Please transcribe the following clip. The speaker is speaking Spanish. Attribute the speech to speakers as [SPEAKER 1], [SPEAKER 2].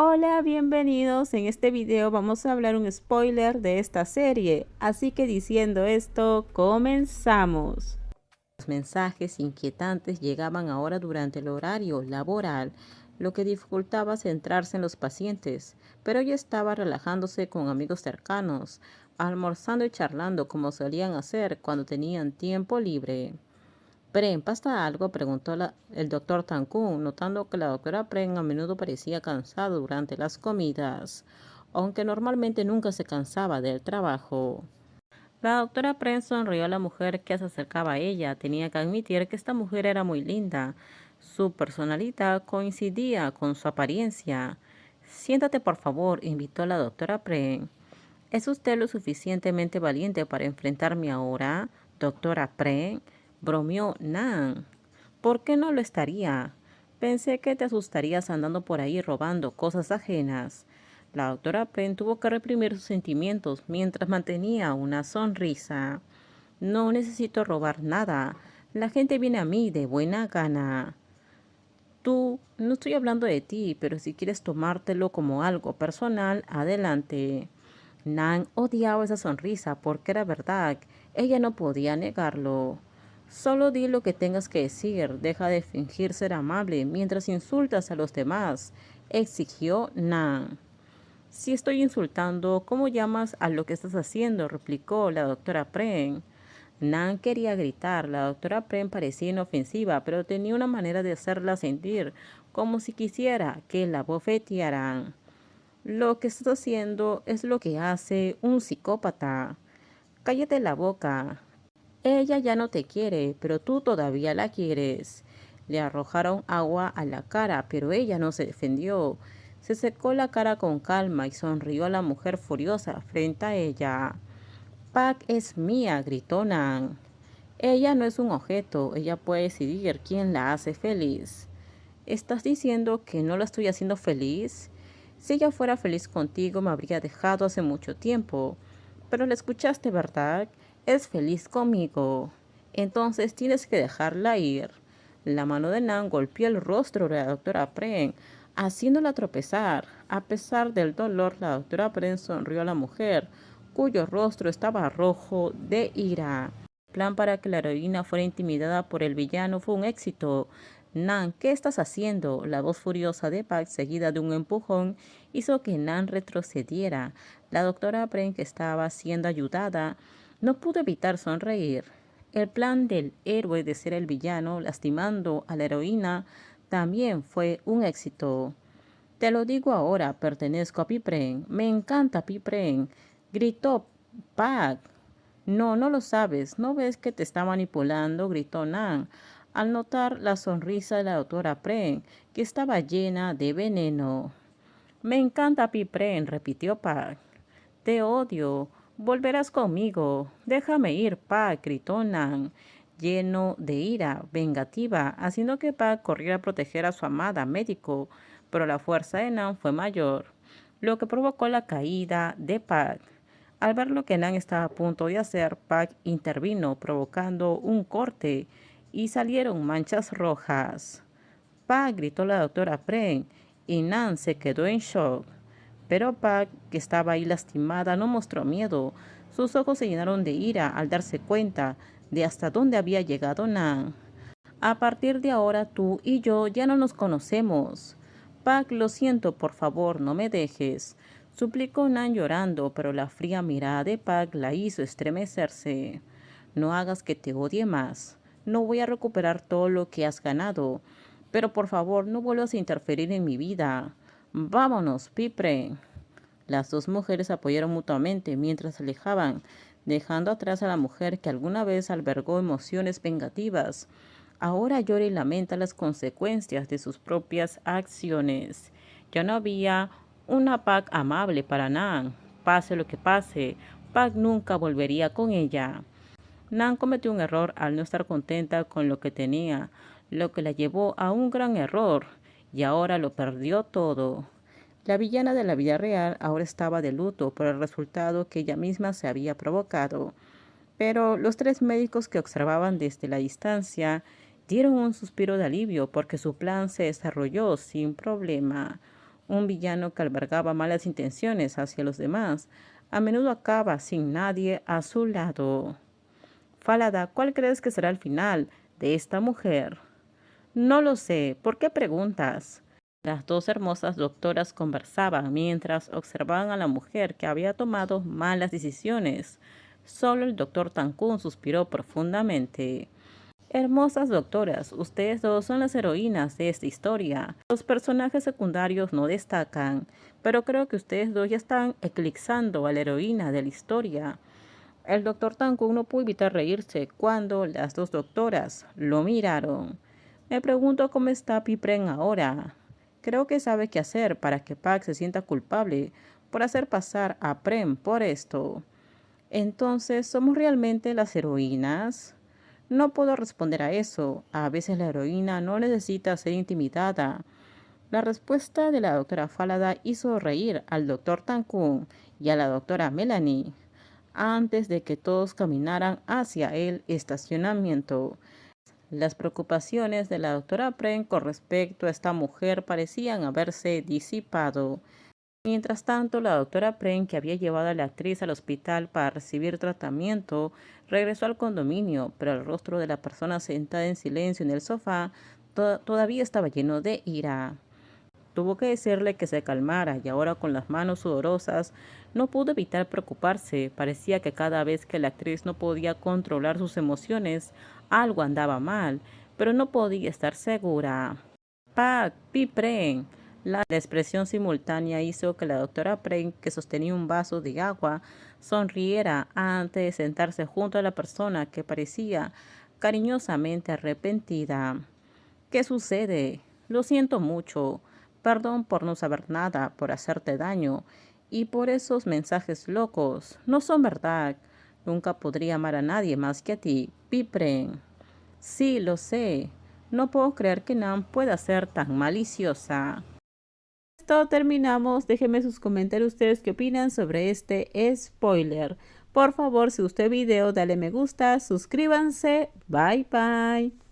[SPEAKER 1] Hola, bienvenidos. En este video vamos a hablar un spoiler de esta serie, así que diciendo esto, comenzamos. Los mensajes inquietantes llegaban ahora durante el horario laboral, lo que dificultaba centrarse en los pacientes, pero ella estaba relajándose con amigos cercanos, almorzando y charlando como solían hacer cuando tenían tiempo libre. Pren, ¿pasa algo?, preguntó el doctor Tankun, notando que la doctora Pren a menudo parecía cansada durante las comidas, aunque normalmente nunca se cansaba del trabajo. La doctora Pren sonrió a la mujer que se acercaba a ella. Tenía que admitir que esta mujer era muy linda. Su personalidad coincidía con su apariencia. Siéntate, por favor, invitó la doctora Pren. ¿Es usted lo suficientemente valiente para enfrentarme ahora, doctora Pren?, bromeó Nan. ¿Por qué no lo estaría? Pensé que te asustarías andando por ahí robando cosas ajenas. La doctora Pren tuvo que reprimir sus sentimientos mientras mantenía una sonrisa. No necesito robar nada. La gente viene a mí de buena gana. No estoy hablando de ti, pero si quieres tomártelo como algo personal, adelante. Nan odiaba esa sonrisa porque era verdad. Ella no podía negarlo. Solo di lo que tengas que decir. Deja de fingir ser amable mientras insultas a los demás, exigió Nan. Si estoy insultando, ¿cómo llamas a lo que estás haciendo?, replicó la doctora Pren. Nan quería gritar. La doctora Pren parecía inofensiva, pero tenía una manera de hacerla sentir como si quisiera que la bofetearan. Lo que estás haciendo es lo que hace un psicópata. Cállate la boca. Ella ya no te quiere, pero tú todavía la quieres. Le arrojaron agua a la cara, pero ella no se defendió. Se secó la cara con calma y sonrió a la mujer furiosa frente a ella. Pac es mía, gritó Nan. Ella no es un objeto, ella puede decidir quién la hace feliz. ¿Estás diciendo que no la estoy haciendo feliz? Si ella fuera feliz contigo, me habría dejado hace mucho tiempo. Pero la escuchaste, ¿verdad? Es feliz conmigo. Entonces tienes que dejarla ir. La mano de Nan golpeó el rostro de la doctora Pren, haciéndola tropezar. A pesar del dolor, la doctora Pren sonrió a la mujer, cuyo rostro estaba rojo de ira. El plan para que la heroína fuera intimidada por el villano fue un éxito. Nan, ¿qué estás haciendo? La voz furiosa de Pac, seguida de un empujón, hizo que Nan retrocediera. La doctora Pren, que estaba siendo ayudada, no pudo evitar sonreír. El plan del héroe de ser el villano, lastimando a la heroína, también fue un éxito. Te lo digo ahora, pertenezco a Pipren. Me encanta Pipren, gritó Pac. No, no lo sabes. ¿No ves que te está manipulando?, gritó Nan, al notar la sonrisa de la doctora Pren, que estaba llena de veneno. Me encanta Pipren, repitió Pac. Te odio. Volverás conmigo. Déjame ir, Pac, gritó Nan, lleno de ira vengativa, haciendo que Pac corriera a proteger a su amada médico, pero la fuerza de Nan fue mayor, lo que provocó la caída de Pac. Al ver lo que Nan estaba a punto de hacer, Pac intervino, provocando un corte, y salieron manchas rojas. Pac, gritó la doctora Pren, y Nan se quedó en shock. Pero Pac, que estaba ahí lastimada, no mostró miedo. Sus ojos se llenaron de ira al darse cuenta de hasta dónde había llegado Nan. A partir de ahora tú y yo ya no nos conocemos. Pac, lo siento, por favor, no me dejes, suplicó Nan llorando, pero la fría mirada de Pac la hizo estremecerse. No hagas que te odie más. No voy a recuperar todo lo que has ganado, pero por favor no vuelvas a interferir en mi vida. Vámonos, Pipre. Las dos mujeres apoyaron mutuamente mientras se alejaban, dejando atrás a la mujer que alguna vez albergó emociones vengativas. Ahora llora y lamenta las consecuencias de sus propias acciones. Ya no había una Pac amable para Nan. Pase lo que pase, Pac nunca volvería con ella. Nan cometió un error al no estar contenta con lo que tenía, lo que la llevó a un gran error, y ahora lo perdió todo. La villana de la vida real ahora estaba de luto por el resultado que ella misma se había provocado. Pero los tres médicos que observaban desde la distancia dieron un suspiro de alivio porque su plan se desarrolló sin problema. Un villano que albergaba malas intenciones hacia los demás, a menudo acaba sin nadie a su lado. Falada, ¿cuál crees que será el final de esta mujer? No lo sé. ¿Por qué preguntas? Las dos hermosas doctoras conversaban mientras observaban a la mujer que había tomado malas decisiones. Solo el doctor Tankun suspiró profundamente. Hermosas doctoras, ustedes dos son las heroínas de esta historia. Los personajes secundarios no destacan, pero creo que ustedes dos ya están eclipsando a la heroína de la historia. El doctor Tankun no pudo evitar reírse cuando las dos doctoras lo miraron. Me pregunto cómo está Pipren ahora. Creo que sabe qué hacer para que Pac se sienta culpable por hacer pasar a Prem por esto. Entonces, ¿somos realmente las heroínas? No puedo responder a eso. A veces la heroína no necesita ser intimidada. La respuesta de la doctora Falada hizo reír al doctor Tankun y a la doctora Melanie antes de que todos caminaran hacia el estacionamiento. Las preocupaciones de la doctora Pren con respecto a esta mujer parecían haberse disipado. Mientras tanto, la doctora Pren, que había llevado a la actriz al hospital para recibir tratamiento, regresó al condominio, pero el rostro de la persona sentada en silencio en el sofá todavía estaba lleno de ira. Tuvo que decirle que se calmara y ahora con las manos sudorosas no pudo evitar preocuparse. Parecía que cada vez que la actriz no podía controlar sus emociones, algo andaba mal, pero no podía estar segura. Pac, Pipren. La expresión simultánea hizo que la doctora Pren, que sostenía un vaso de agua, sonriera antes de sentarse junto a la persona que parecía cariñosamente arrepentida. ¿Qué sucede? Lo siento mucho. Perdón por no saber nada, por hacerte daño y por esos mensajes locos. No son verdad. Nunca podría amar a nadie más que a ti, Pipren. Sí, lo sé. No puedo creer que Nan pueda ser tan maliciosa. Esto terminamos. Déjenme sus comentarios ustedes qué opinan sobre este spoiler. Por favor, si gustó el video, dale me gusta, suscríbanse. Bye bye.